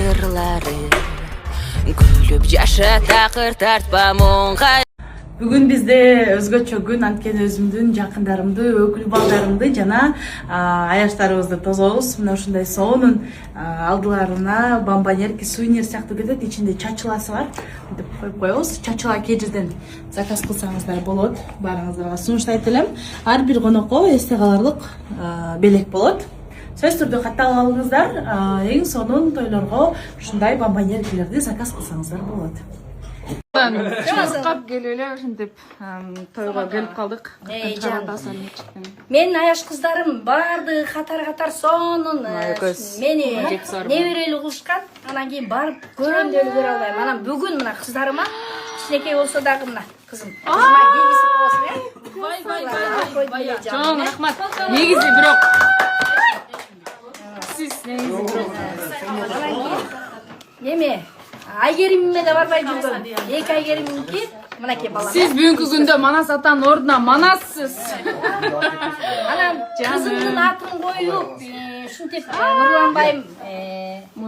сырлары күлүп жаша такыр тартпа муңга. Бүгүн бизде өзгөчө күн, анткени өзүмдүн жакындарымды, өкүл балдарымды жана аяштарыбызды тособуз. Мына ушундай соонун алдыларына бомбоньер, сувенир сыяктуу кетет, ичинде чачыласы бар. Мынтип коюп коебуз. Чачыла кээ жерден заказ кылсаңыздар болот. Баарыңыздарга сунуштайт элем. Ар бир конокко эсте каларлык белек болот. Сөз түрдө катталып алыңыздар. Эң сонун тойлорго ушундай бомбоньерлерди заказ кылсаңыздар болот. Кап келеле ушинтип тойго келип калдык. Мен аяш кыздарым барды катар сонун мени неберели кылышкан. Анан кийин барып көрөм деп үлгөрө албайм. Анан бүгүн мына кыздарыма кичинекей болсо дагы мына кызым. Бай. Чоң рахмат. Негизи бирок сиз Неме? Айгеримиме да барбай жүргөм. Эки айгериминки мынакей балам. Сиз бүгүнкү күндө Манас атанын ордуна Манассыз. Анан кызымдын атын коюп, ушинтип Нурланбайым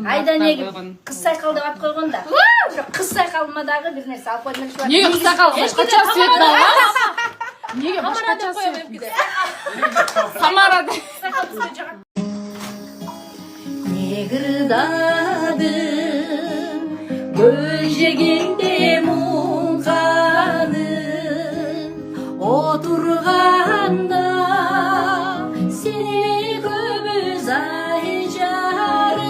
айдан эгип кыз сайкал деп ат койгон да. Ошо кыз сайкалыма дагы бир нерсе алып койдум эле. Неге кыз сайкал башкача свет бала? Неге башкача свет? Самара деп. Böceginde munkanım oturganda seni gömüz ay canım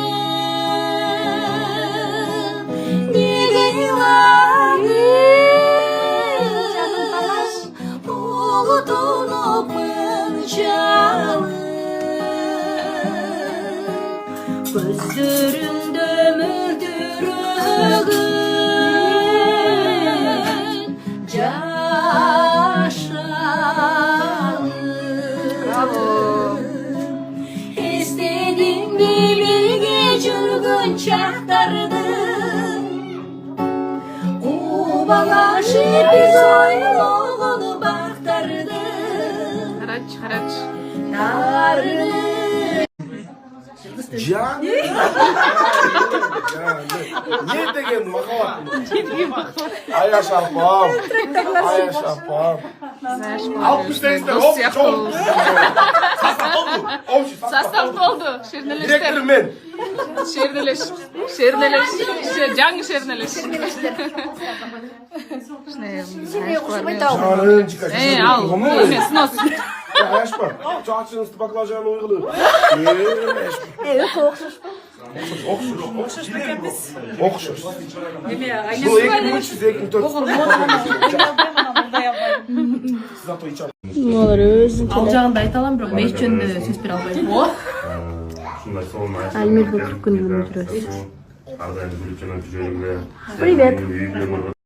nege varmış uğutunup mınçalım gözlerinde mürdürüğün İstediğim gibi geçirgün çaktardım Ubalaşıp biz oyunu baktardım Haraç. Narını Can? Ne degen makavat? Ayaş apam. Ayaş apam. 60 teyzler hop çok. Состав болду. Direktörüm ben. Şerneleş. Жаңы şerneleş. Сине ушубай тау Canın çıkacak. Ал, эме снос. Ayaş var. Çağçınızdı baklajanı uygulu. Ökü okşuş Okşuş. Bu 2300 2400. Zato içer. Ал жагында айта алам, бирок меш жөнүндө сөз бере албайм. Альмир бұл түрік күнінің жүресі. Привет.